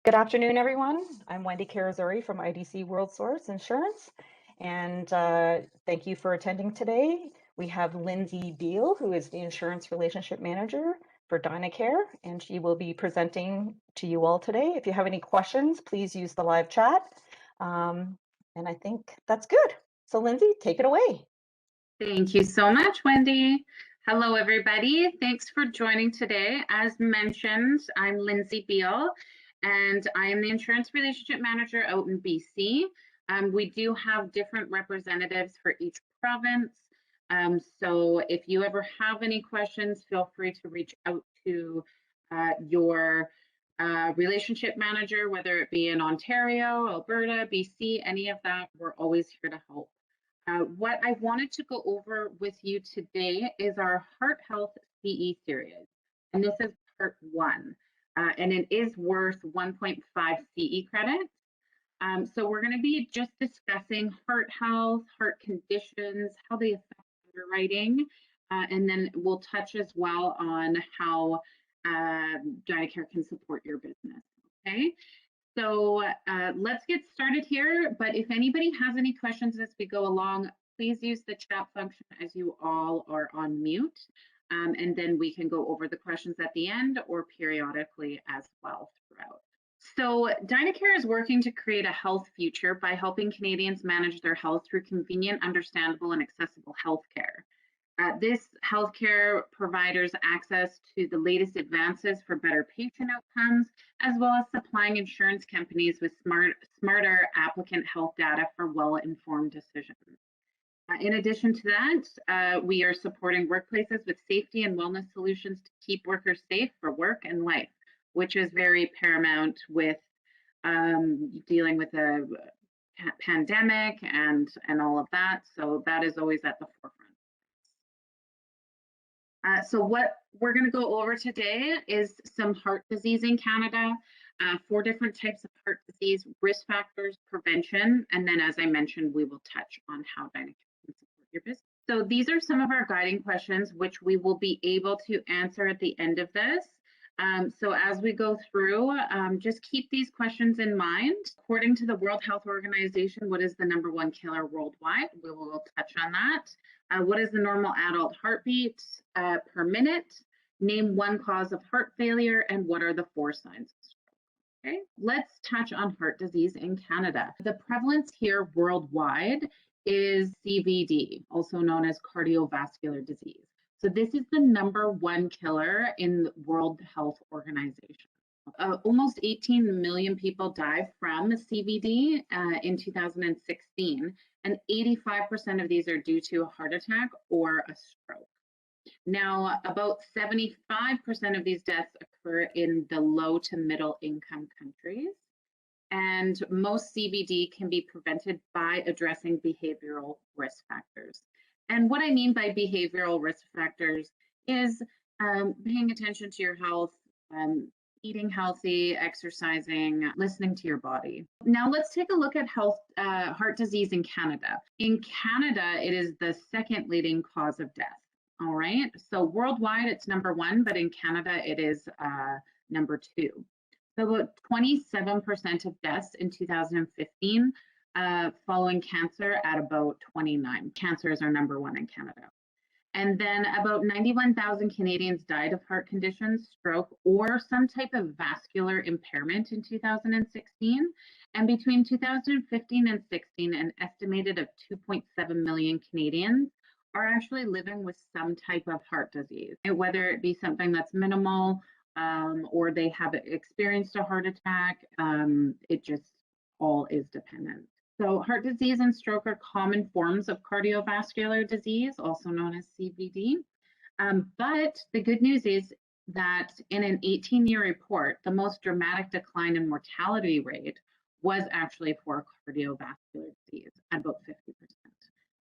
Good afternoon, everyone. I'm Wendy Carazuri from IDC World Source Insurance, and thank you for attending today. We have Lindsay Beal, who is the Insurance Relationship Manager for Dynacare, and she will be presenting to you all today. If you have any questions, please use the live chat. And I think that's good. So Lindsay, take it away. Thank you so much, Wendy. Hello, everybody. Thanks for joining today. As mentioned, I'm Lindsay Beal, and I am the Insurance Relationship Manager out in BC. We do have different representatives for each province. So if you ever have any questions, feel free to reach out to your relationship manager, whether it be in Ontario, Alberta, BC, any of that. We're always here to help. What I wanted to go over with you today is our Heart Health CE series, and this is part 1, and it is worth 1.5 CE credits. So we're going to be just discussing heart health, heart conditions, how they affect underwriting, and then we'll touch as well on how Dynacare can support your business. Okay. So let's get started here, but if anybody has any questions as we go along, please use the chat function as you all are on mute, and then we can go over the questions at the end or periodically as well throughout. So Dynacare is working to create a health future by helping Canadians manage their health through convenient, understandable, and accessible healthcare. This healthcare providers access to the latest advances for better patient outcomes, as well as supplying insurance companies with smarter applicant health data for well-informed decisions. In addition to that, we are supporting workplaces with safety and wellness solutions to keep workers safe for work and life, which is very paramount with dealing with a pandemic and all of that. So that is always at the forefront. So what we're going to go over today is some heart disease in Canada, 4 different types of heart disease, risk factors, prevention, and then as I mentioned, we will touch on how Dynacare can support your business. So these are some of our guiding questions, which we will be able to answer at the end of this. So as we go through, just keep these questions in mind. According to the World Health Organization, what is the #1 killer worldwide? We will touch on that. What is the normal adult heartbeat per minute? Name 1 cause of heart failure, and what are the 4 signs of stroke? Okay, let's touch on heart disease in Canada. The prevalence here worldwide is CVD, also known as cardiovascular disease. So this is the #1 killer in the World Health Organization. Almost 18 million people die from CVD in 2016, and 85% of these are due to a heart attack or a stroke. Now, about 75% of these deaths occur in the low to middle income countries, and most CVD can be prevented by addressing behavioral risk factors. And what I mean by behavioral risk factors is paying attention to your health, eating healthy, exercising, listening to your body. Now let's take a look at heart disease in Canada. In Canada, it is the 2nd leading cause of death. All right, so worldwide it's #1, but in Canada it is #2. So about 27% of deaths in 2015 following cancer at about 29. Cancer is our #1 in Canada. And then about 91,000 Canadians died of heart conditions, stroke, or some type of vascular impairment in 2016. And between 2015 and 16, an estimated of 2.7 million Canadians are actually living with some type of heart disease, whether it be something that's minimal or they have experienced a heart attack. It just all is dependent. So heart disease and stroke are common forms of cardiovascular disease, also known as CVD. But the good news is that in an 18-year report, the most dramatic decline in mortality rate was actually for cardiovascular disease at about 50%.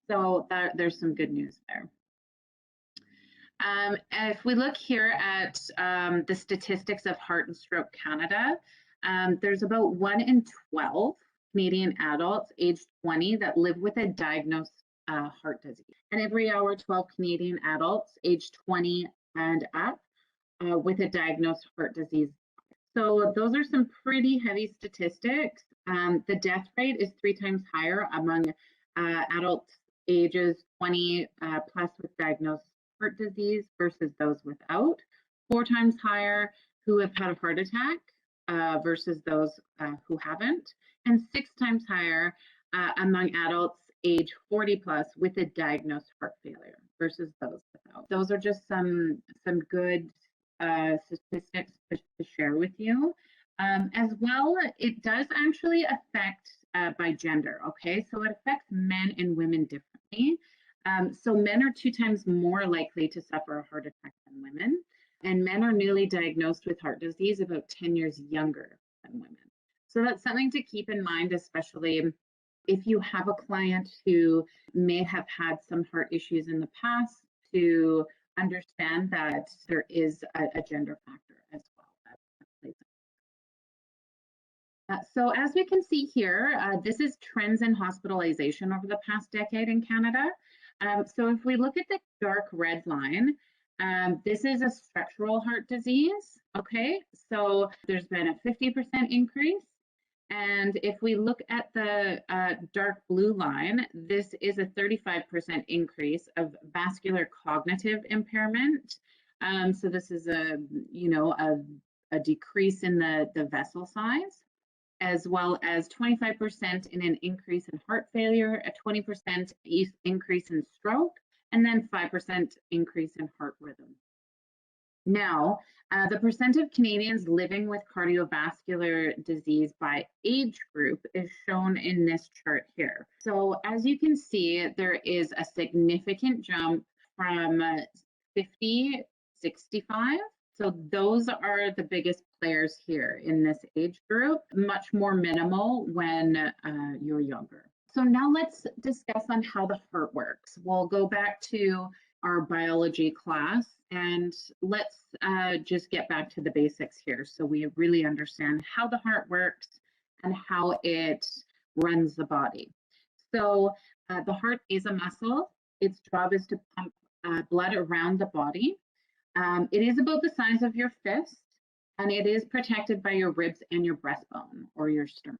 So there's some good news there. If we look here at the statistics of Heart and Stroke Canada, there's about 1 in 12 Canadian adults aged 20 that live with a diagnosed heart disease. And every hour, 12 Canadian adults aged 20 and up with a diagnosed heart disease. So those are some pretty heavy statistics. The death rate is 3 times higher among adults ages 20 plus with diagnosed heart disease versus those without. 4 times higher who have had a heart attack versus those who haven't, and 6 times higher among adults age 40 plus with a diagnosed heart failure versus those without. Those are just some good statistics to share with you. As well, it does actually affect by gender, okay? So it affects men and women differently. So men are 2 times more likely to suffer a heart attack than women, and men are newly diagnosed with heart disease about 10 years younger than women. So that's something to keep in mind, especially if you have a client who may have had some heart issues in the past, to understand that there is a gender factor as well. So as we can see here, this is trends in hospitalization over the past decade in Canada. So if we look at the dark red line, this is a structural heart disease, okay? So there's been a 50% increase. And if we look at the dark blue line, this is a 35% increase of vascular cognitive impairment. So this is a decrease in the vessel size, as well as 25% in an increase in heart failure, a 20% increase in stroke, and then 5% increase in heart rhythm. Now, the percent of Canadians living with cardiovascular disease by age group is shown in this chart here. So as you can see, there is a significant jump from 50, 65. So those are the biggest players here in this age group, much more minimal when you're younger. So now let's discuss on how the heart works. We'll go back to our biology class, and let's just get back to the basics here so we really understand how the heart works and how it runs the body. So the heart is a muscle. Its job is to pump blood around the body. It is about the size of your fist, and it is protected by your ribs and your breastbone or your sternum.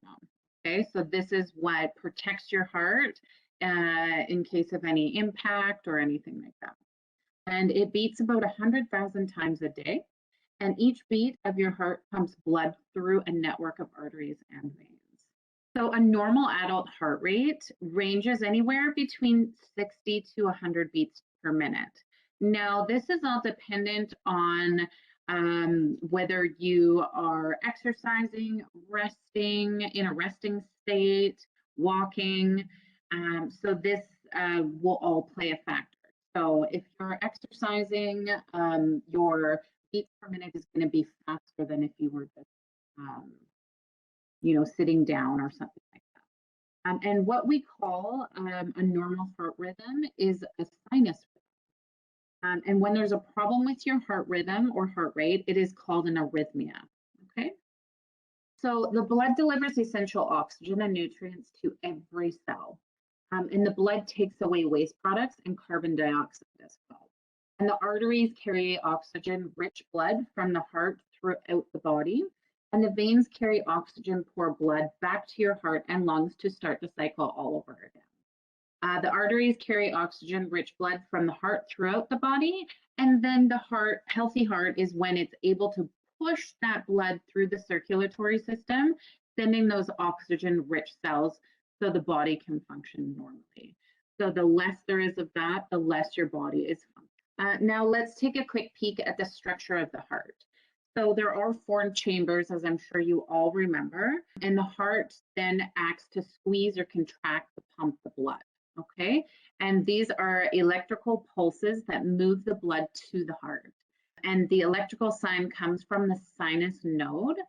Okay, so this is what protects your heart in case of any impact or anything like that. And it beats about 100,000 times a day. And each beat of your heart pumps blood through a network of arteries and veins. So a normal adult heart rate ranges anywhere between 60 to 100 beats per minute. Now, this is all dependent on whether you are exercising, resting, in a resting state, walking. So this will all play a factor. So if you're exercising, your beats per minute is going to be faster than if you were just, sitting down or something like that. And what we call a normal heart rhythm is a sinus rhythm. And when there's a problem with your heart rhythm or heart rate, it is called an arrhythmia. Okay. So the blood delivers essential oxygen and nutrients to every cell. And the blood takes away waste products and carbon dioxide as well. And the arteries carry oxygen-rich blood from the heart throughout the body. And the veins carry oxygen-poor blood back to your heart and lungs to start the cycle all over again. The arteries carry oxygen-rich blood from the heart throughout the body. And then the healthy heart is when it's able to push that blood through the circulatory system, sending those oxygen-rich cells so the body can function normally. So the less there is of that, the less your body is functioning. Now let's take a quick peek at the structure of the heart. So there are 4 chambers, as I'm sure you all remember, and the heart then acts to squeeze or contract to pump the blood, okay? And these are electrical pulses that move the blood to the heart. And the electrical sign comes from the sinus node,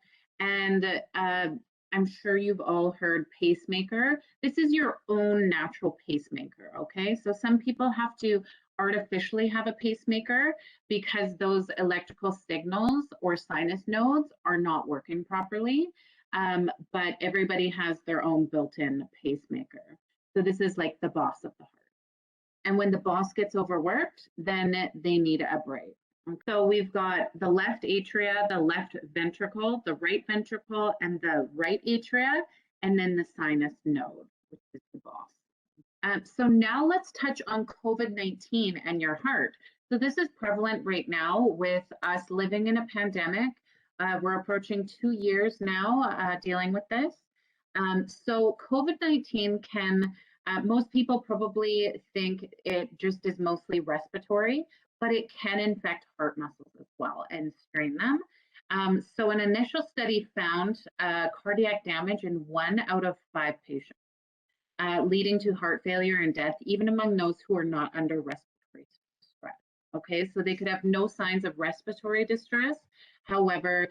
and I'm sure you've all heard pacemaker. This is your own natural pacemaker, okay? So some people have to artificially have a pacemaker because those electrical signals or sinus nodes are not working properly, but everybody has their own built-in pacemaker. So this is like the boss of the heart. And when the boss gets overworked, then they need a break, So we've got the left atria, the left ventricle, the right ventricle, and the right atria, and then the sinus node, which is the boss. So now let's touch on COVID-19 and your heart. So this is prevalent right now with us living in a pandemic. We're approaching 2 years now dealing with this. So COVID-19 can, most people probably think it just is mostly respiratory, but it can infect heart muscles as well and strain them. So an initial study found cardiac damage in 1 out of 5 patients, leading to heart failure and death, even among those who are not under respiratory distress. Okay, so they could have no signs of respiratory distress. However,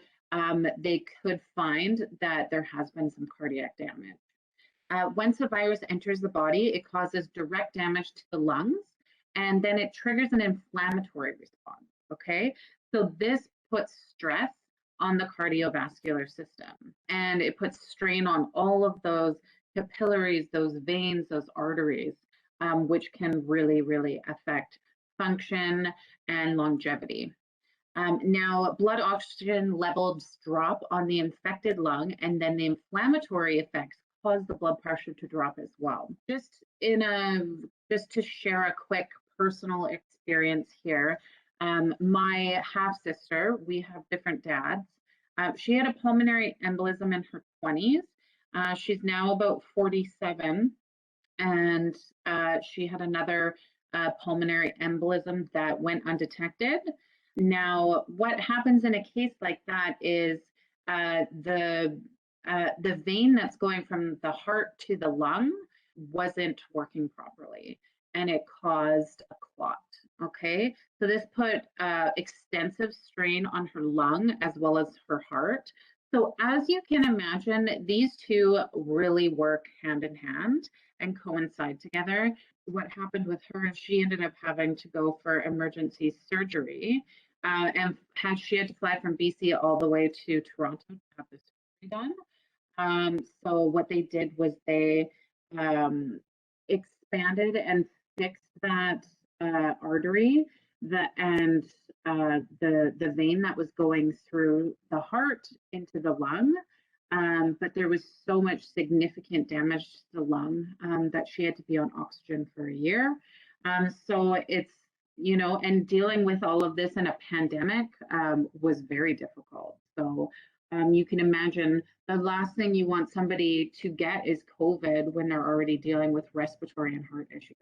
they could find that there has been some cardiac damage. Once a virus enters the body, it causes direct damage to the lungs, and then it triggers an inflammatory response. Okay, so this puts stress on the cardiovascular system, and it puts strain on all of those capillaries, those veins, those arteries, which can really, really affect function and longevity. Now, blood oxygen levels drop on the infected lung, and then the inflammatory effects cause the blood pressure to drop as well. Just to share a quick personal experience here, my half sister, we have different dads. She had a pulmonary embolism in her 20s. She's now about 47, and she had another pulmonary embolism that went undetected. Now, what happens in a case like that is the vein that's going from the heart to the lung wasn't working properly, and it caused a clot. Okay, so this put extensive strain on her lung as well as her heart. So as you can imagine, these two really work hand in hand and coincide together. What happened with her is she ended up having to go for emergency surgery, and she had to fly from BC all the way to Toronto to have this surgery done. So what they did was they expanded and fixed that artery and the vein that was going through the heart into the lung. But there was so much significant damage to the lung that she had to be on oxygen for a year. So it's, and dealing with all of this in a pandemic was very difficult. So you can imagine the last thing you want somebody to get is COVID when they're already dealing with respiratory and heart issues.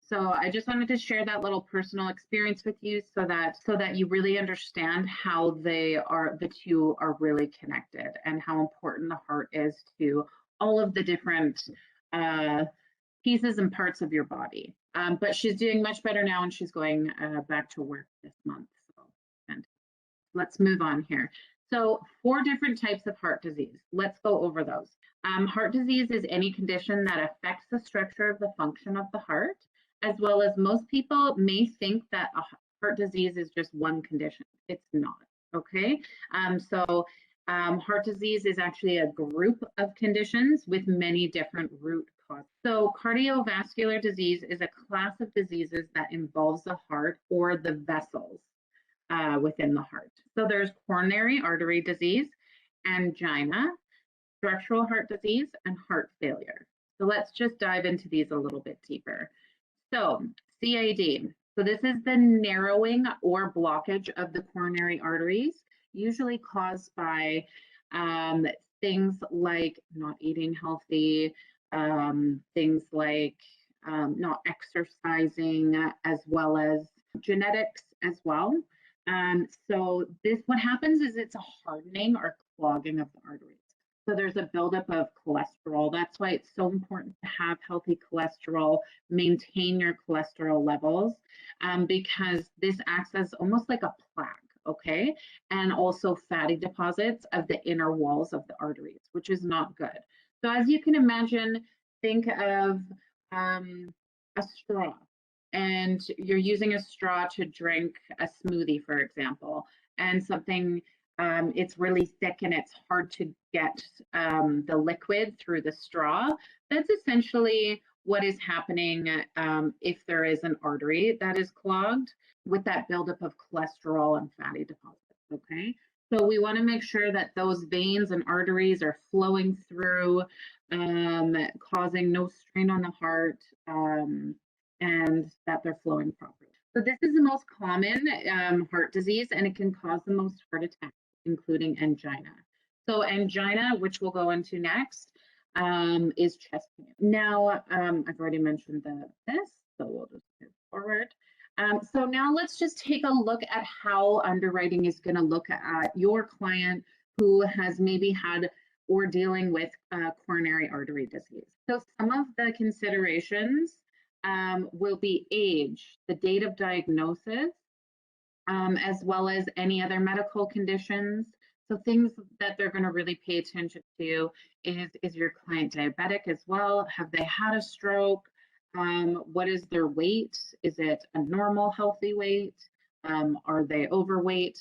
So I just wanted to share that little personal experience with you so that you really understand how the two are really connected and how important the heart is to all of the different pieces and parts of your body. But she's doing much better now, and she's going back to work this month. So, and let's move on here. So 4 different types of heart disease. Let's go over those. Heart disease is any condition that affects the structure of the function of the heart, as well as most people may think that a heart disease is just one condition. It's not, okay? So heart disease is actually a group of conditions with many different root causes. So cardiovascular disease is a class of diseases that involves the heart or the vessels within the heart. So there's coronary artery disease, angina, structural heart disease, and heart failure. So let's just dive into these a little bit deeper. So CAD, so this is the narrowing or blockage of the coronary arteries, usually caused by things like not eating healthy, things like not exercising, as well as genetics as well. So what happens is it's a hardening or clogging of the arteries. So there's a buildup of cholesterol. That's why it's so important to have healthy cholesterol, maintain your cholesterol levels, because this acts as almost like a plaque, okay? And also fatty deposits of the inner walls of the arteries, which is not good. So as you can imagine, think of a straw, and you're using a straw to drink a smoothie, for example, and something it's really thick and it's hard to get the liquid through the straw. That's essentially what is happening if there is an artery that is clogged with that buildup of cholesterol and fatty deposits, okay? So we want to make sure that those veins and arteries are flowing through, causing no strain on the heart, and that they're flowing properly. So this is the most common heart disease, and it can cause the most heart attacks, including angina. So angina, which we'll go into next, is chest pain. Now, I've already mentioned this, so we'll just move forward. So now let's just take a look at how underwriting is going to look at your client who has maybe had or dealing with coronary artery disease. So some of the considerations will be age, the date of diagnosis, as well as any other medical conditions. So things that they're going to really pay attention to is your client diabetic as well? Have they had a stroke? What is their weight? Is it a normal healthy weight? Are they overweight?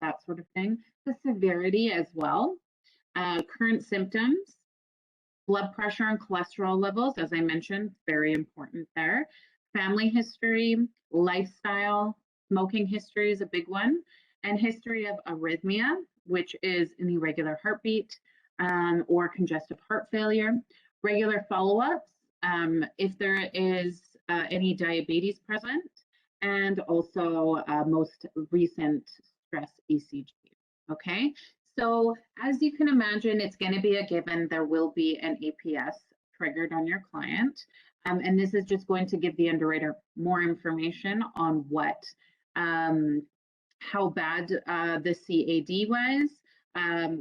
That sort of thing. The severity as well. Current symptoms, blood pressure and cholesterol levels, as I mentioned, very important there. Family history, lifestyle, smoking history is a big one, and history of arrhythmia, which is an irregular heartbeat or congestive heart failure. Regular follow-ups, if there is any diabetes present, and also most recent stress ECG, okay? So as you can imagine, it's going to be a given. There will be an APS triggered on your client. And this is just going to give the underwriter more information on what, how bad the CAD was,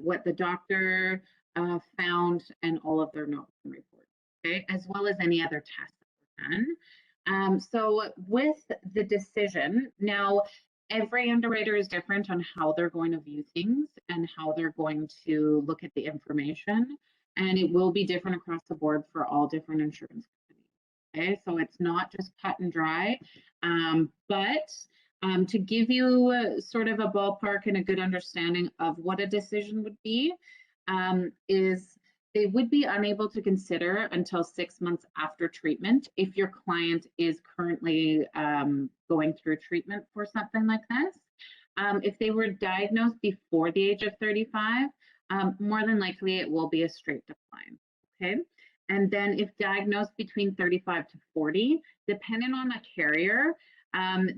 what the doctor found, and all of their notes and reports, okay, as well as any other tests that were done. So with the decision, now every underwriter is different on how they're going to view things and how they're going to look at the information. And it will be different across the board for all different insurance companies. Okay, so it's not just cut and dry, but to give you sort of a ballpark and a good understanding of what a decision would be, is they would be unable to consider until 6 months after treatment if your client is currently going through treatment for something like this. If they were diagnosed before the age of 35, more than likely it will be a straight decline, okay? And then if diagnosed between 35 to 40, depending on the carrier,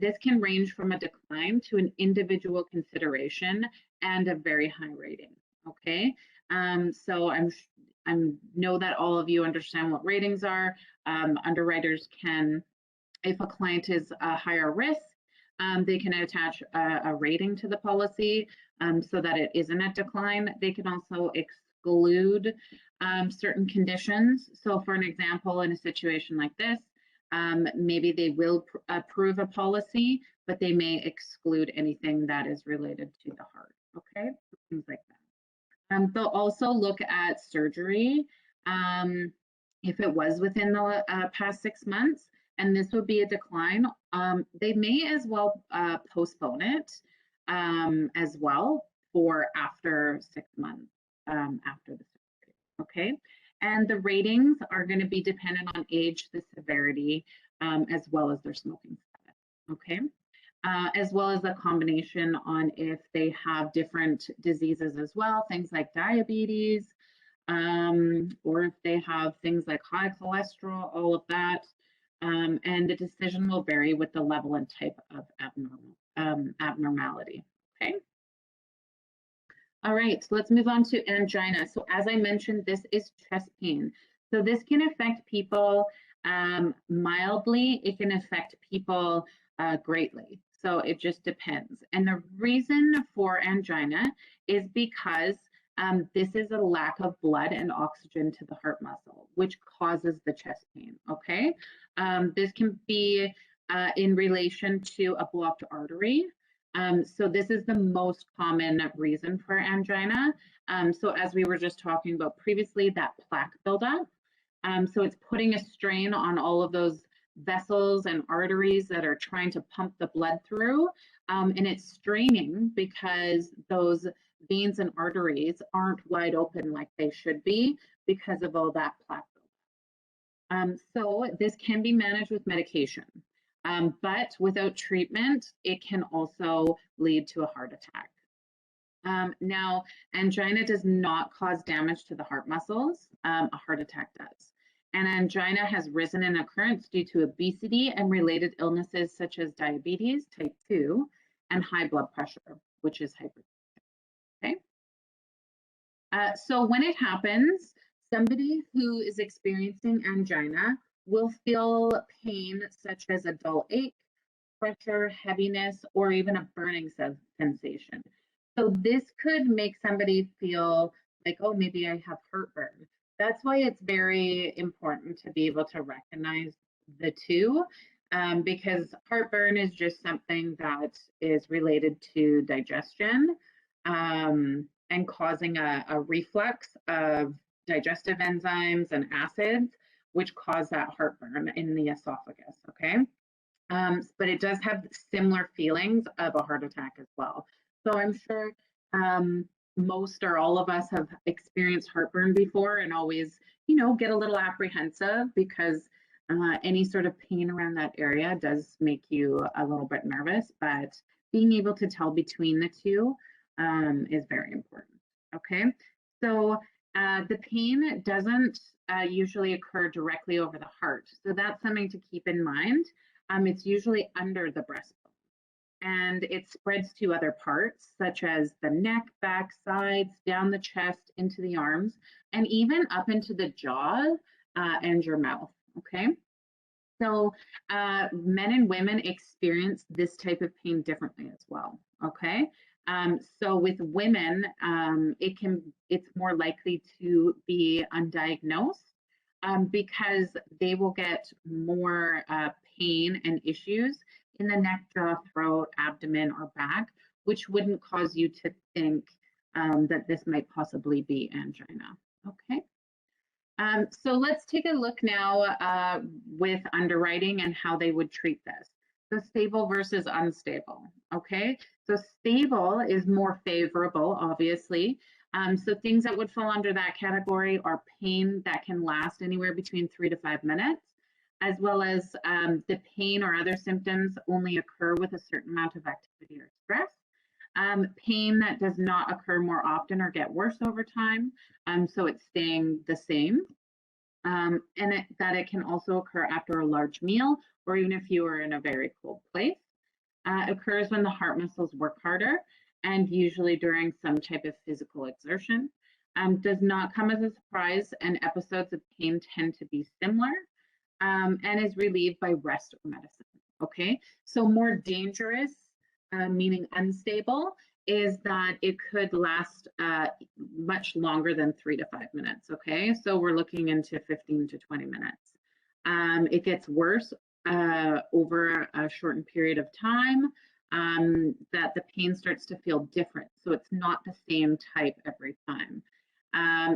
this can range from a decline to an individual consideration and a very high rating, okay? So I know that all of you understand what ratings are. Underwriters can, if a client is a higher risk, they can attach a rating to the policy so that it isn't a decline. They can also exclude certain conditions. So for an example, in a situation like this, maybe they will approve a policy, but they may exclude anything that is related to the heart, okay? Things like that. They'll also look at surgery if it was within the past 6 months, and this would be a decline. They may as well postpone it as well for after 6 months after the surgery, okay? And the ratings are going to be dependent on age, the severity, as well as their smoking status, okay? As well as a combination on if they have different diseases as well, things like diabetes, or if they have things like high cholesterol, all of that. And the decision will vary with the level and type of abnormality, okay? All right, so let's move on to angina. So as I mentioned, this is chest pain. So this can affect people mildly, it can affect people greatly. So it just depends. And the reason for angina is because this is a lack of blood and oxygen to the heart muscle, which causes the chest pain, okay? This can be in relation to a blocked artery. So this is the most common reason for angina. So as we were just talking about previously, that plaque buildup. So it's putting a strain on all of those vessels and arteries that are trying to pump the blood through. And it's straining because those veins and arteries aren't wide open like they should be because of all that plaque buildup. So this can be managed with medication, but without treatment, it can also lead to a heart attack. Now, angina does not cause damage to the heart muscles. A heart attack does. And angina has risen in occurrence due to obesity and related illnesses such as diabetes type 2 and high blood pressure, which is hypertension. Okay. So when it happens, somebody who is experiencing angina will feel pain such as a dull ache, pressure, heaviness, or even a burning sensation. So this could make somebody feel like, oh, maybe I have heartburn. That's why it's very important to be able to recognize the two, because heartburn is just something that is related to digestion and causing a reflux of digestive enzymes and acids, which cause that heartburn in the esophagus, okay? But it does have similar feelings of a heart attack as well. So I'm sure most or all of us have experienced heartburn before and always, get a little apprehensive because any sort of pain around that area does make you a little bit nervous, but being able to tell between the two is very important. Okay, so the pain doesn't usually occur directly over the heart. So that's something to keep in mind. It's usually under the breastbone and it spreads to other parts such as the neck, back, sides, down the chest, into the arms, and even up into the jaw and your mouth. Okay. So men and women experience this type of pain differently as well. Okay. So with women, it's more likely to be undiagnosed because they will get more pain and issues in the neck, jaw, throat, abdomen, or back, which wouldn't cause you to think that this might possibly be angina. Okay. So let's take a look now with underwriting and how they would treat this. So stable versus unstable, okay? So stable is more favorable, obviously. So things that would fall under that category are pain that can last anywhere between 3 to 5 minutes, as well as the pain or other symptoms only occur with a certain amount of activity or stress. Pain that does not occur more often or get worse over time, so it's staying the same. And that it can also occur after a large meal or even if you are in a very cold place. Occurs when the heart muscles work harder and usually during some type of physical exertion. Does not come as a surprise, and episodes of pain tend to be similar and is relieved by rest or medicine. Okay, so more dangerous, meaning unstable, is that it could last much longer than 3 to 5 minutes. Okay, so we're looking into 15 to 20 minutes. It gets worse over a shortened period of time, that the pain starts to feel different. So it's not the same type every time,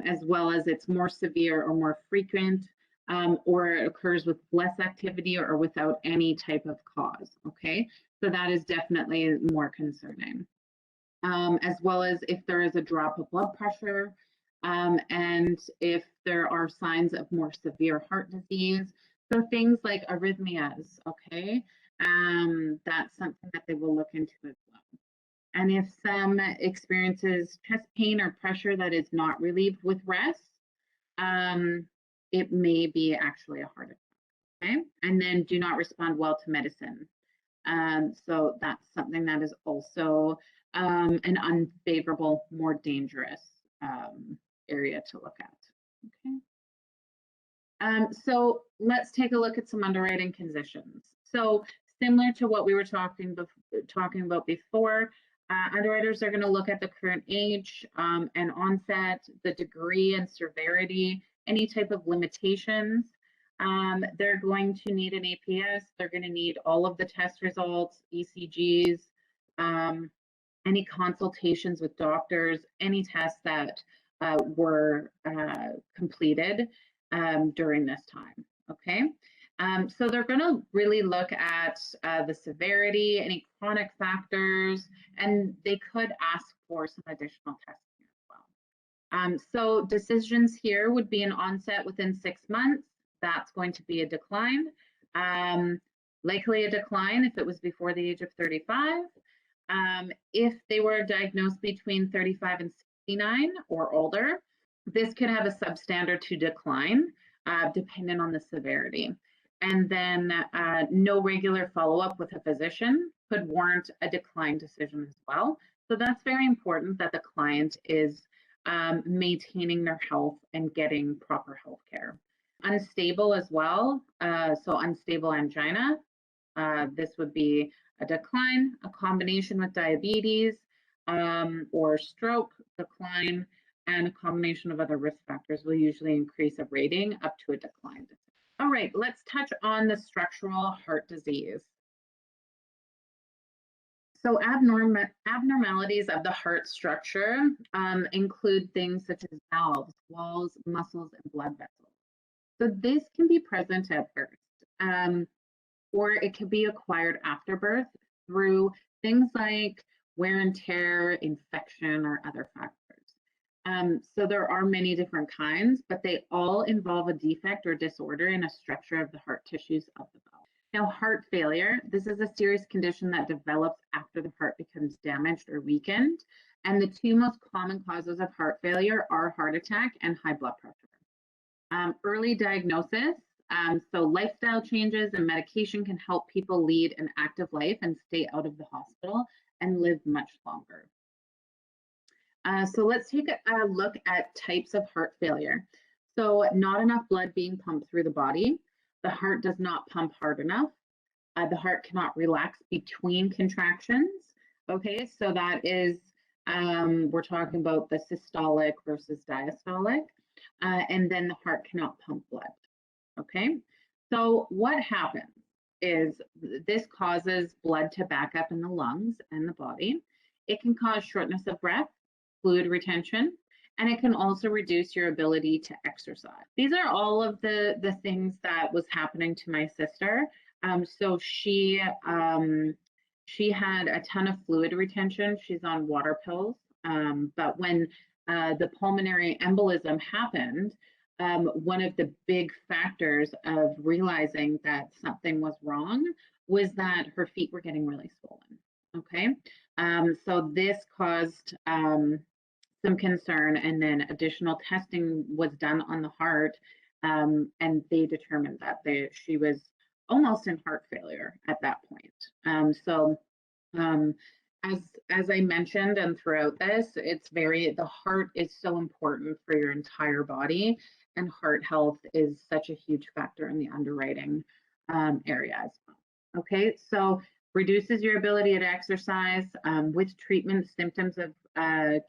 as well as it's more severe or more frequent, or it occurs with less activity or without any type of cause. Okay, so that is definitely more concerning. As well as if there is a drop of blood pressure, and if there are signs of more severe heart disease. So things like arrhythmias, okay, that's something that they will look into as well. And if some experiences chest pain or pressure that is not relieved with rest, it may be actually a heart attack, okay? And then do not respond well to medicine. So that's something that is also an unfavorable, more dangerous area to look at. Okay. So let's take a look at some underwriting conditions. So similar to what we were talking about before, underwriters are going to look at the current age and onset, the degree and severity, any type of limitations. They're going to need an APS. They're going to need all of the test results, ECGs, any consultations with doctors, any tests that were completed during this time. Okay. So they're going to really look at the severity, any chronic factors, and they could ask for some additional testing as well. So decisions here would be an onset within 6 months, that's going to be a decline. Likely a decline if it was before the age of 35. If they were diagnosed between 35 and 69 or older, this could have a substandard to decline, depending on the severity. And then no regular follow-up with a physician could warrant a decline decision as well. So that's very important that the client is maintaining their health and getting proper health care. Unstable as well, so unstable angina, this would be a decline, a combination with diabetes or stroke decline, and a combination of other risk factors will usually increase a rating up to a decline. All right, let's touch on the structural heart disease. So abnormalities of the heart structure include things such as valves, walls, muscles, and blood vessels. So this can be present at birth, or it can be acquired after birth through things like wear and tear, infection, or other factors. So there are many different kinds, but they all involve a defect or disorder in a structure of the heart tissues of the body. Now, heart failure, this is a serious condition that develops after the heart becomes damaged or weakened. And the two most common causes of heart failure are heart attack and high blood pressure. Early diagnosis, so lifestyle changes and medication can help people lead an active life and stay out of the hospital and live much longer. So let's take a look at types of heart failure. So not enough blood being pumped through the body. The heart does not pump hard enough. The heart cannot relax between contractions. Okay, so that is, we're talking about the systolic versus diastolic. And then the heart cannot pump blood. Okay, so what happens is this causes blood to back up in the lungs and the body. It can cause shortness of breath, fluid retention, and it can also reduce your ability to exercise. These are all of the things that was happening to my sister. So she had a ton of fluid retention. She's on water pills, but when the pulmonary embolism happened, one of the big factors of realizing that something was wrong was that her feet were getting really swollen. Okay, so this caused some concern, and then additional testing was done on the heart, and they determined that she was almost in heart failure at that point. As I mentioned, and throughout this, the heart is so important for your entire body, and heart health is such a huge factor in the underwriting area as well. Okay, so reduces your ability to exercise. With treatment, symptoms of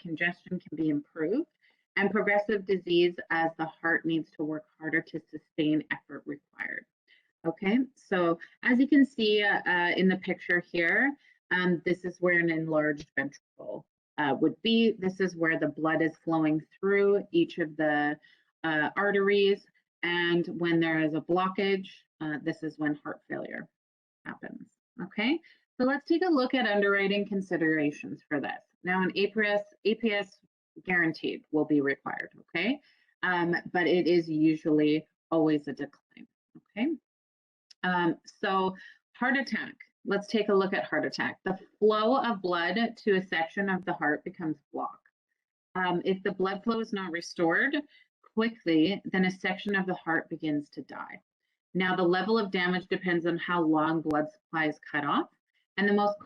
congestion can be improved, and progressive disease as the heart needs to work harder to sustain effort required. Okay, so as you can see in the picture here, this is where an enlarged ventricle would be. This is where the blood is flowing through each of the arteries, and when there is a blockage, this is when heart failure happens. Okay, so let's take a look at underwriting considerations for this. Now, an APS guaranteed will be required, okay? But it is usually always a decline, okay? So heart attack, let's take a look at heart attack. The flow of blood to a section of the heart becomes blocked. If the blood flow is not restored quickly, then a section of the heart begins to die. Now, the level of damage depends on how long blood supply is cut off, and the most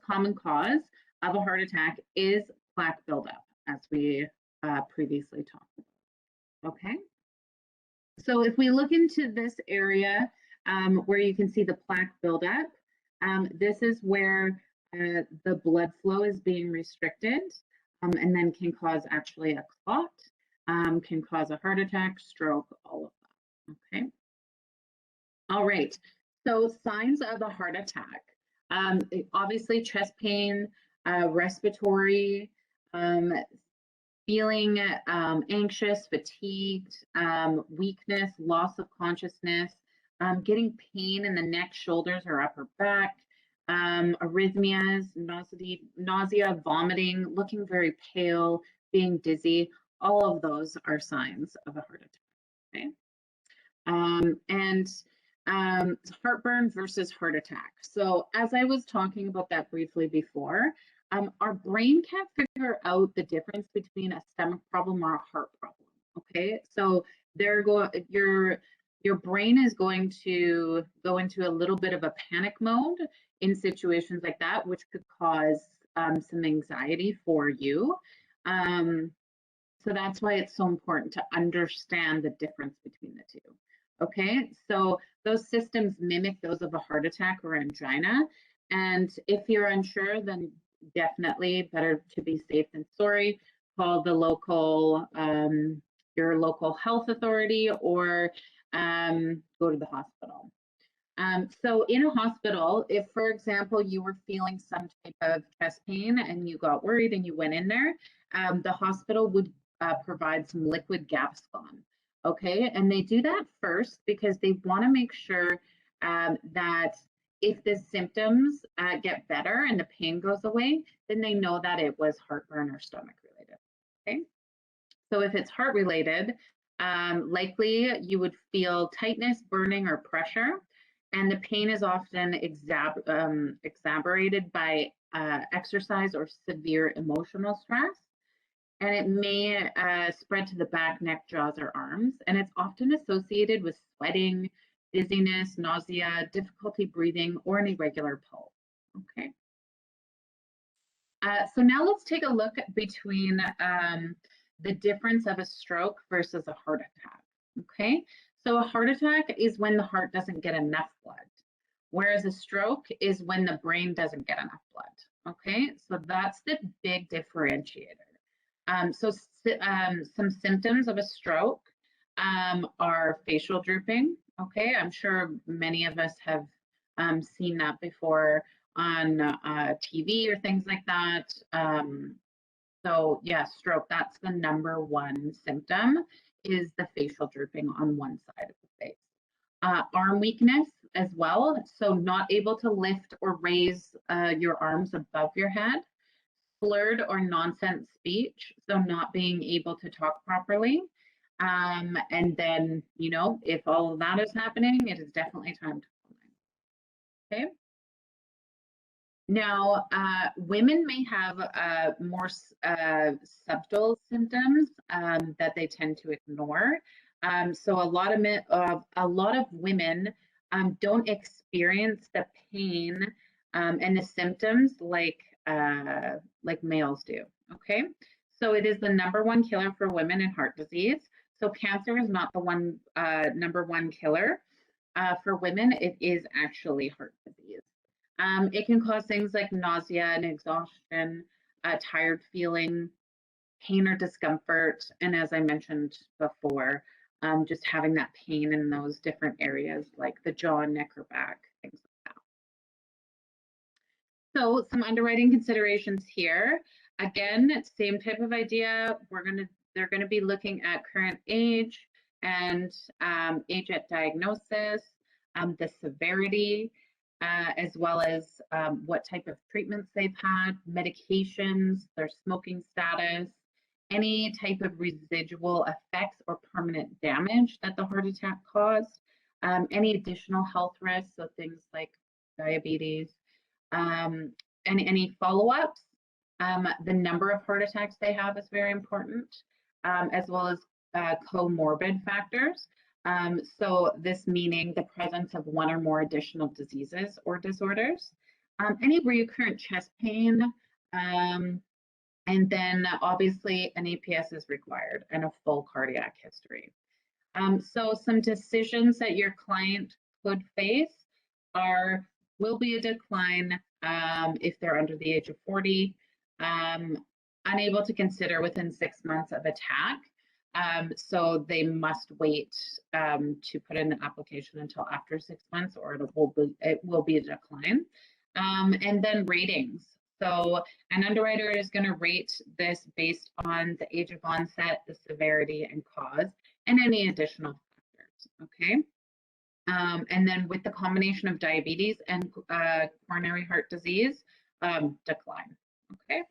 common cause of a heart attack is plaque buildup, as we previously talked about. Okay, so if we look into this area where you can see the plaque buildup, this is where the blood flow is being restricted, and then can cause actually a clot, can cause a heart attack, stroke, all of that. Okay. All right, so signs of a heart attack. Obviously chest pain, respiratory, feeling anxious, fatigued, weakness, loss of consciousness, getting pain in the neck, shoulders, or upper back, arrhythmias, nausea, vomiting, looking very pale, being dizzy. All of those are signs of a heart attack. Okay. and heartburn versus heart attack. So as I was talking about that briefly before, our brain can't figure out the difference between a stomach problem or a heart problem. Okay, so your brain is going to go into a little bit of a panic mode in situations like that, which could cause some anxiety for you. So that's why it's so important to understand the difference between the two. Okay, so those systems mimic those of a heart attack or angina. And if you're unsure, then definitely better to be safe than sorry. Call the local, your local health authority, or go to the hospital. So in a hospital, if, for example, you were feeling some type of chest pain and you got worried and you went in there, the hospital would provide some liquid Gaviscon. Okay, and they do that first because they want to make sure that if the symptoms get better and the pain goes away, then they know that it was heartburn or stomach related. Okay, so if it's heart related, likely you would feel tightness, burning, or pressure. And the pain is often exacerbated by exercise or severe emotional stress. And it may spread to the back, neck, jaws, or arms. And it's often associated with sweating, dizziness, nausea, difficulty breathing, or an irregular pulse. Okay. So now let's take a look between the difference of a stroke versus a heart attack. Okay. So a heart attack is when the heart doesn't get enough blood, whereas a stroke is when the brain doesn't get enough blood. Okay, so that's the big differentiator. Some symptoms of a stroke are facial drooping. Okay, I'm sure many of us have seen that before on TV or things like that. So yeah, stroke, that's the number one symptom, is the facial drooping on one side of the face. Arm weakness as well, so not able to lift or raise your arms above your head. Slurred or nonsense speech, so not being able to talk properly. And then, you know, if all of that is happening, it is definitely time to call 911. Okay. Now, women may have more subtle symptoms that they tend to ignore. So a lot of women don't experience the pain and the symptoms like males do. Okay, so it is the #1 killer for women in heart disease. So cancer is not the #1 killer for women. It is actually heart disease. It can cause things like nausea and exhaustion, tired feeling, pain or discomfort, and as I mentioned before, just having that pain in those different areas like the jaw, neck, or back, things like that. So some underwriting considerations here. Again, same type of idea. They're gonna be looking at current age and age at diagnosis, the severity, as well as what type of treatments they've had, medications, their smoking status, any type of residual effects or permanent damage that the heart attack caused, any additional health risks, so things like diabetes, and any follow-ups. The number of heart attacks they have is very important, as well as comorbid factors. So this meaning the presence of one or more additional diseases or disorders, any recurrent chest pain, and then obviously an APS is required and a full cardiac history. So some decisions that your client could face will be a decline if they're under the age of 40, unable to consider within 6 months of attack. So they must wait to put in an application until after 6 months, or it will be a decline. And then ratings. So an underwriter is going to rate this based on the age of onset, the severity and cause, and any additional factors. Okay. And then with the combination of diabetes and coronary heart disease, decline. Okay.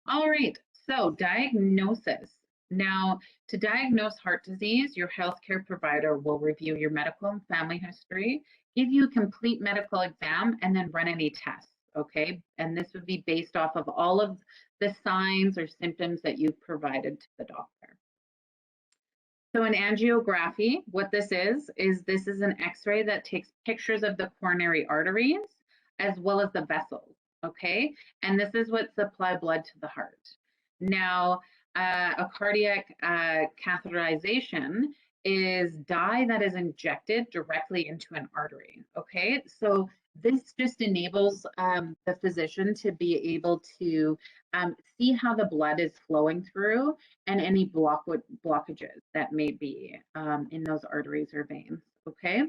All right. So diagnosis. Now, to diagnose heart disease, your healthcare provider will review your medical and family history, give you a complete medical exam, and then run any tests, okay? And this would be based off of all of the signs or symptoms that you've provided to the doctor. So an angiography, what this is this is an x-ray that takes pictures of the coronary arteries as well as the vessels, okay? And this is what supply blood to the heart. Now, a cardiac catheterization is dye that is injected directly into an artery, okay? So this just enables the physician to be able to see how the blood is flowing through and any blockages that may be in those arteries or veins, okay?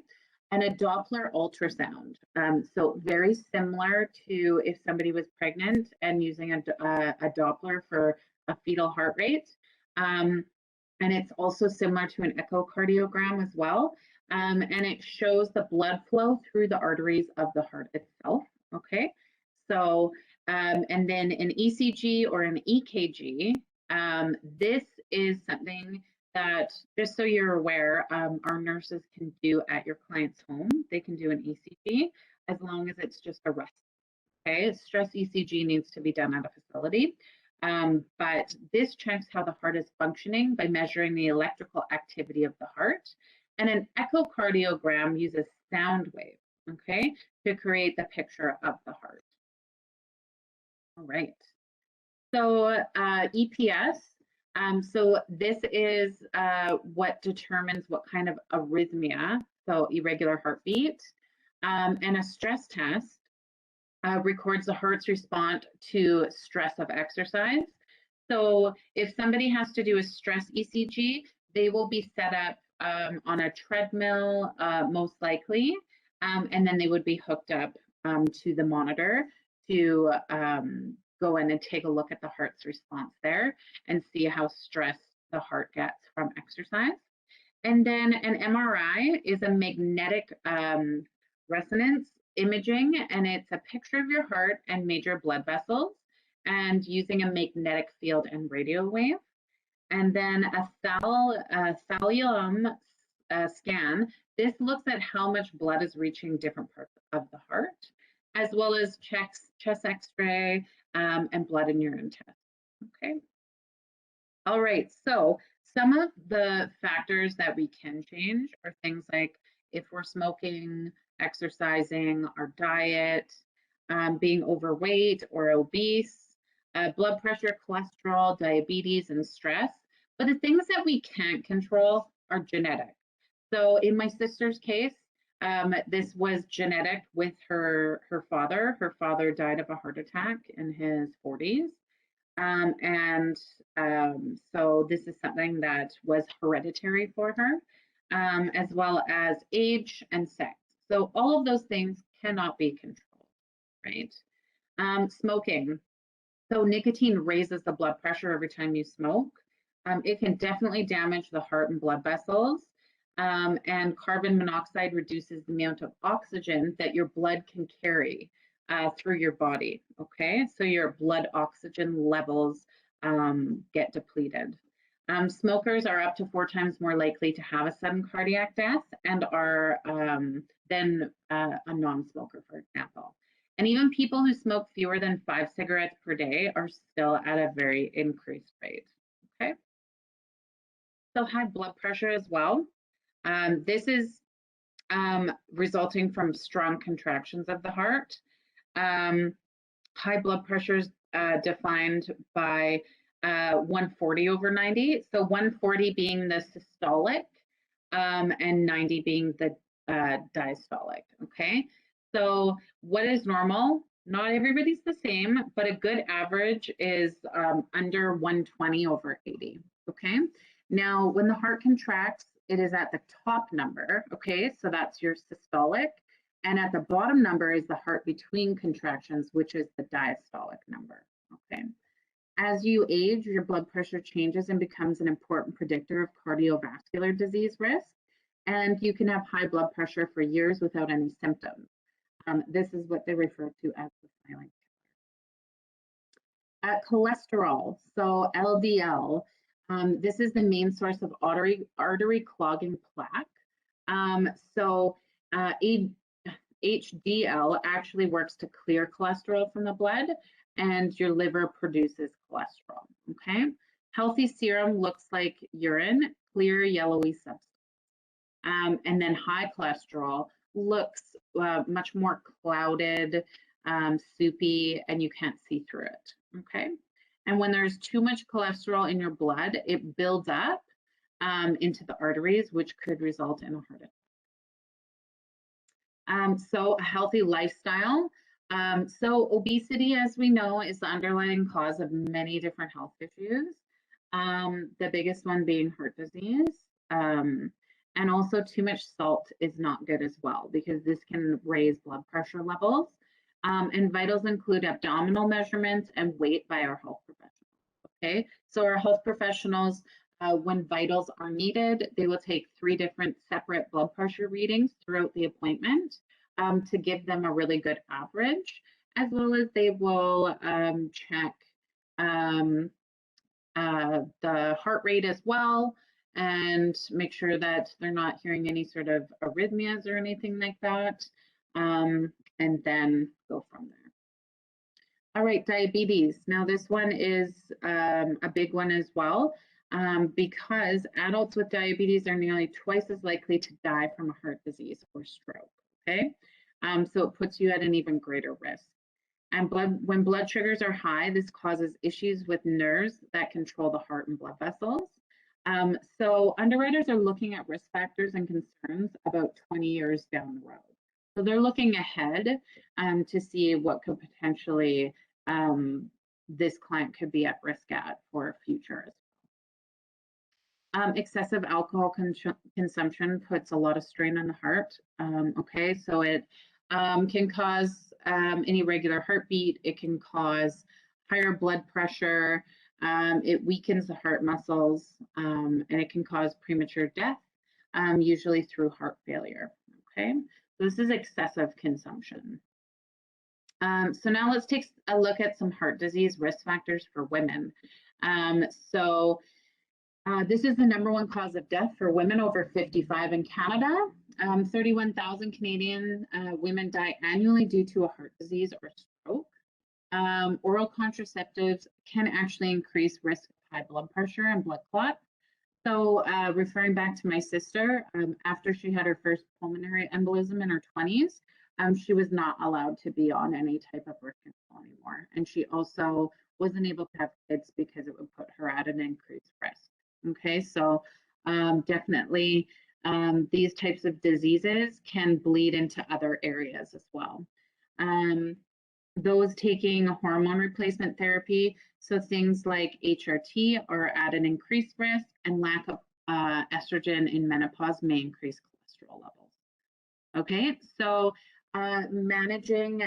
And a Doppler ultrasound. So very similar to if somebody was pregnant and using a Doppler for a fetal heart rate. And it's also similar to an echocardiogram as well. And it shows the blood flow through the arteries of the heart itself, okay? So, and then an ECG or an EKG, this is something that, just so you're aware, our nurses can do at your client's home. They can do an ECG as long as it's just a rest. Okay, stress ECG needs to be done at a facility. But this checks how the heart is functioning by measuring the electrical activity of the heart. And an echocardiogram uses sound waves, okay, to create the picture of the heart. All right. So EPS, so this is what determines what kind of arrhythmia, so irregular heartbeat, and a stress test records the heart's response to stress of exercise. So if somebody has to do a stress ECG, they will be set up on a treadmill, most likely, and then they would be hooked up to the monitor to go in and take a look at the heart's response there and see how stressed the heart gets from exercise. And then an MRI is a magnetic resonance imaging, and it's a picture of your heart and major blood vessels and using a magnetic field and radio wave. And then a thallium scan, this looks at how much blood is reaching different parts of the heart, as well as chest x-ray and blood and urine tests, okay? All right, so some of the factors that we can change are things like if we're smoking, exercising, our diet, being overweight or obese, blood pressure, cholesterol, diabetes, and stress. But the things that we can't control are genetic. So in my sister's case, this was genetic with her father. Her father died of a heart attack in his 40s. So this is something that was hereditary for her, as well as age and sex. So all of those things cannot be controlled, right? Smoking. So nicotine raises the blood pressure every time you smoke. It can definitely damage the heart and blood vessels. And carbon monoxide reduces the amount of oxygen that your blood can carry through your body, okay? So your blood oxygen levels get depleted. Smokers are up to 4 times more likely to have a sudden cardiac death and are than a non-smoker, for example. And even people who smoke fewer than 5 cigarettes per day are still at a very increased rate, okay? So high blood pressure as well. This is resulting from strong contractions of the heart. High blood pressure is defined by 140 over 90. So 140 being the systolic and 90 being the diastolic, okay? So what is normal? Not everybody's the same, but a good average is under 120 over 80, okay? Now, when the heart contracts, it is at the top number, okay? So that's your systolic. And at the bottom number is the heart between contractions, which is the diastolic number, okay? As you age, your blood pressure changes and becomes an important predictor of cardiovascular disease risk. And you can have high blood pressure for years without any symptoms. This is what they refer to as the silent killer. Cholesterol, so LDL, This is the main source of artery clogging plaque. So HDL actually works to clear cholesterol from the blood, and your liver produces cholesterol, okay? Healthy serum looks like urine, clear yellowy substance. And then high cholesterol looks much more clouded, soupy, and you can't see through it, okay? And when there's too much cholesterol in your blood, it builds up into the arteries, which could result in a heart attack. So a healthy lifestyle. So obesity, as we know, is the underlying cause of many different health issues. The biggest one being heart disease. And also too much salt is not good as well, because this can raise blood pressure levels. And vitals include abdominal measurements and weight by our health professionals. Okay, so our health professionals, when vitals are needed, they will take 3 different separate blood pressure readings throughout the appointment to give them a really good average, as well as they will check the heart rate as well, and make sure that they're not hearing any sort of arrhythmias or anything like that, and then go from there. All right, diabetes. Now this one is a big one as well, because adults with diabetes are nearly twice as likely to die from a heart disease or stroke, okay? So it puts you at an even greater risk. And when blood sugars are high, this causes issues with nerves that control the heart and blood vessels. So underwriters are looking at risk factors and concerns about 20 years down the road. So they're looking ahead to see what could potentially this client could be at risk at for future as well. Excessive alcohol consumption puts a lot of strain on the heart. Okay, so it can cause an irregular heartbeat. It can cause higher blood pressure. It weakens the heart muscles, and it can cause premature death, usually through heart failure. Okay, so this is excessive consumption. So now let's take a look at some heart disease risk factors for women. This is the #1 cause of death for women over 55 in Canada. 31,000 Canadian women die annually due to a heart disease or stroke. Oral contraceptives can actually increase risk of high blood pressure and blood clot. So referring back to my sister, after she had her first pulmonary embolism in her 20s, she was not allowed to be on any type of birth control anymore. And she also wasn't able to have kids because it would put her at an increased risk. Okay, so definitely these types of diseases can bleed into other areas as well. Those taking hormone replacement therapy, so things like HRT, are at an increased risk, and lack of estrogen in menopause may increase cholesterol levels. Okay, so managing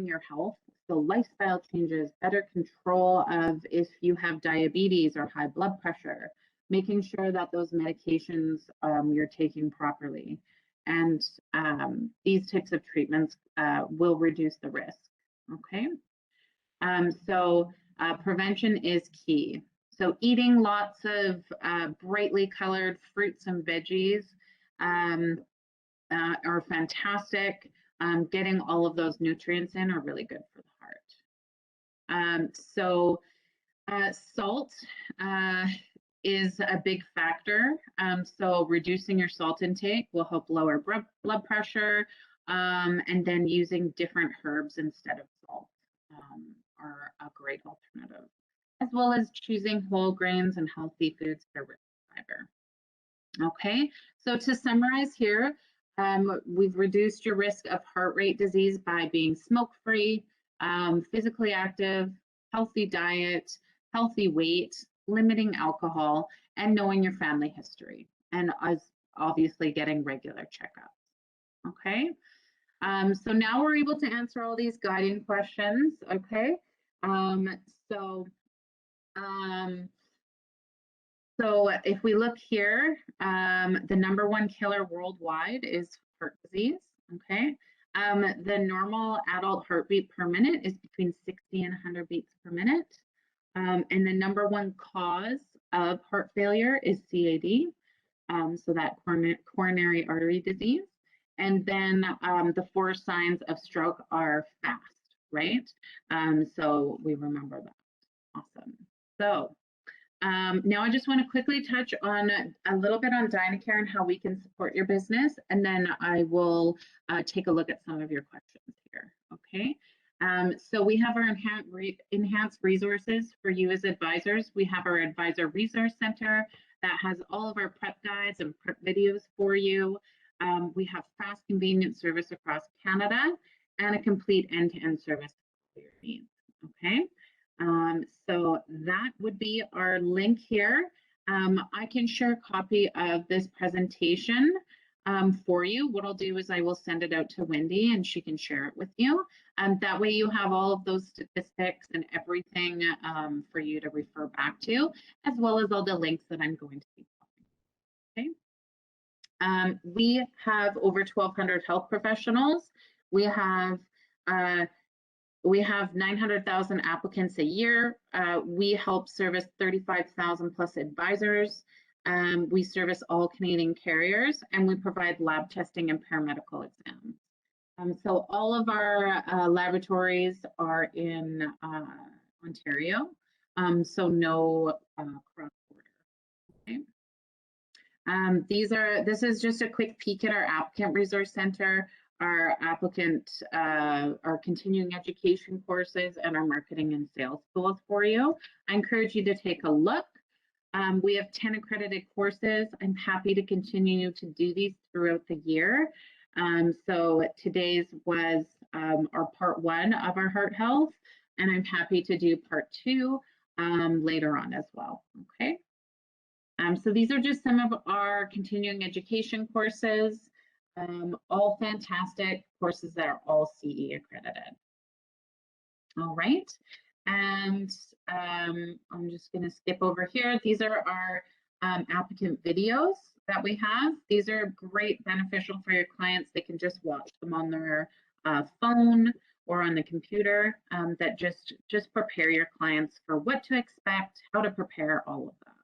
your health. So lifestyle changes, better control of if you have diabetes or high blood pressure, making sure that those medications you're taking properly. And these types of treatments will reduce the risk, okay? So prevention is key. So eating lots of brightly colored fruits and veggies are fantastic. Getting all of those nutrients in are really good for the heart. Salt is a big factor. So reducing your salt intake will help lower blood pressure, and then using different herbs instead of salt are a great alternative, as well as choosing whole grains and healthy foods that are rich in fiber. Okay, so to summarize here, we've reduced your risk of heart rate disease by being smoke-free, physically active, healthy diet, healthy weight, limiting alcohol, and knowing your family history, and obviously getting regular checkups. Okay, so now we're able to answer all these guiding questions. Okay, so if we look here, the #1 killer worldwide is heart disease, okay? The normal adult heartbeat per minute is between 60 and 100 beats per minute. And the number one cause of heart failure is CAD, so that coronary artery disease. And then the 4 signs of stroke are fast, right? So we remember that. Awesome. So now I just want to quickly touch on a little bit on Dynacare and how we can support your business, and then I will take a look at some of your questions here, okay? So we have our enhanced resources for you as advisors. We have our Advisor Resource Center that has all of our prep guides and prep videos for you. We have fast, convenient service across Canada and a complete end-to-end service for your needs, okay? So that would be our link here. I can share a copy of this presentation for you. What I'll do is I will send it out to Wendy and she can share it with you. That way you have all of those statistics and everything for you to refer back to, as well as all the links that I'm going to be talking. Okay. We have over 1,200 health professionals. We have 900,000 applicants a year. We help service 35,000 plus advisors. We service all Canadian carriers, and we provide lab testing and paramedical exams. So all of our laboratories are in Ontario, so no cross-border. Okay. This is just a quick peek at our applicant resource center, our continuing education courses, and our marketing and sales tools for you. I encourage you to take a look. We have 10 accredited courses. I'm happy to continue to do these throughout the year. So today's was our part 1 of our heart health, and I'm happy to do part 2 later on as well, okay? So these are just some of our continuing education courses, all fantastic courses that are all CE accredited. All right, and I'm just going to skip over here. These are our applicant videos that we have. These are great, beneficial for your clients. They can just watch them on their phone or on the computer that just prepare your clients for what to expect, how to prepare, all of that.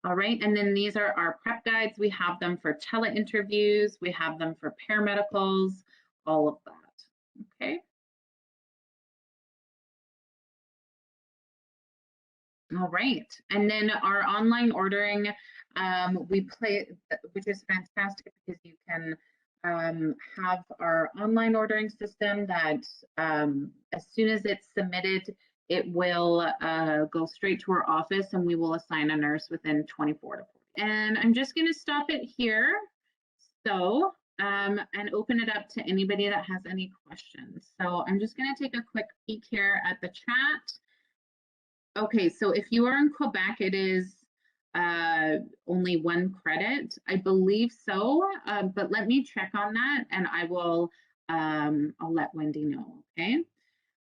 All right, and then these are our prep guides. We have them for tele-interviews, we have them for paramedicals, all of that, okay? All right, and then our online ordering, which is fantastic because you can have our online ordering system that as soon as it's submitted, it will go straight to our office and we will assign a nurse within 24 to 40. And I'm just going to stop it here. So, and open it up to anybody that has any questions. So I'm just going to take a quick peek here at the chat. Okay, so if you are in Quebec, it is only 1 credit, I believe so, but let me check on that and I will, I'll let Wendy know, okay?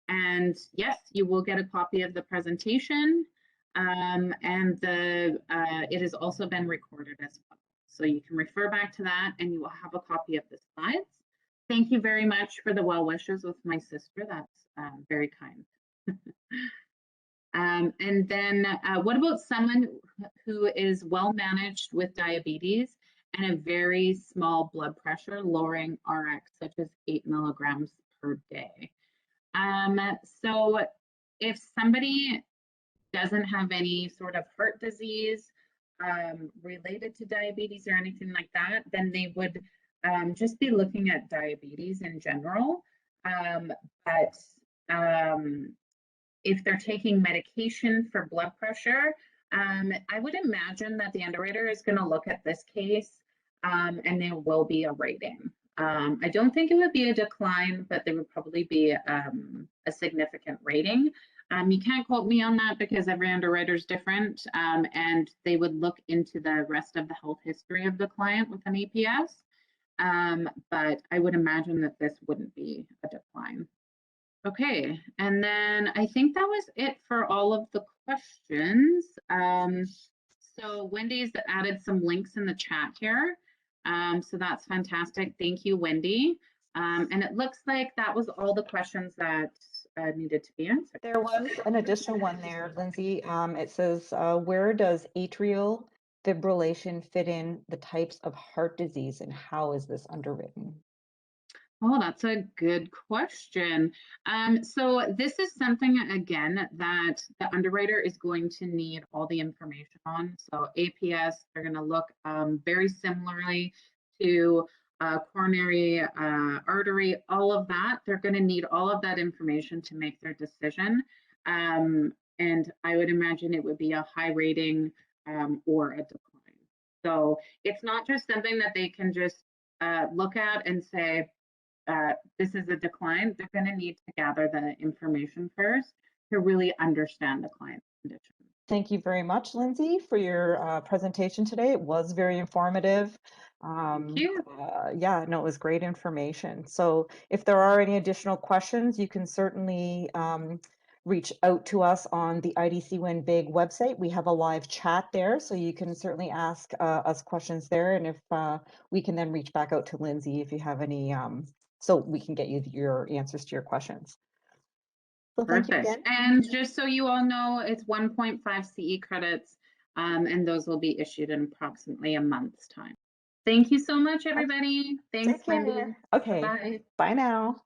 And yes, you will get a copy of the presentation, and it has also been recorded as well. So you can refer back to that and you will have a copy of the slides. Thank you very much for the well wishes with my sister. That's very kind. And then what about someone who is well managed with diabetes and a very small blood pressure, lowering RX, such as 8 milligrams per day? So if somebody doesn't have any sort of heart disease related to diabetes or anything like that, then they would just be looking at diabetes in general. But if they're taking medication for blood pressure, I would imagine that the underwriter is going to look at this case and there will be a rating. I don't think it would be a decline, but there would probably be a significant rating. You can't quote me on that because every underwriter is different, and they would look into the rest of the health history of the client with an APS. But I would imagine that this wouldn't be a decline. Okay, and then I think that was it for all of the questions. So Wendy's added some links in the chat here. So that's fantastic. Thank you, Wendy. And it looks like that was all the questions that needed to be answered. There was an additional one there, Lindsay. It says, where does atrial fibrillation fit in the types of heart disease and how is this underwritten? Oh, that's a good question. So this is something, again, that the underwriter is going to need all the information on. So APS, they're going to look very similarly to coronary, artery, all of that. They're going to need all of that information to make their decision. And I would imagine it would be a high rating or a decline. So it's not just something that they can just look at and say, this is a decline. They're going to need to gather the information first to really understand the client's condition. Thank you very much, Lindsay, for your presentation today. It was very informative. Thank you. Yeah, no, it was great information. So if there are any additional questions, you can certainly reach out to us on the IDC Win Big website. We have a live chat there, so you can certainly ask us questions there. And if we can then reach back out to Lindsay if you have any, so we can get you your answers to your questions. So thank you Perfect. again. And just so you all know, it's 1.5 CE credits, and those will be issued in approximately a month's time. Thank you so much, everybody. Thanks, Take care. Wendy. Okay. Bye. Bye now.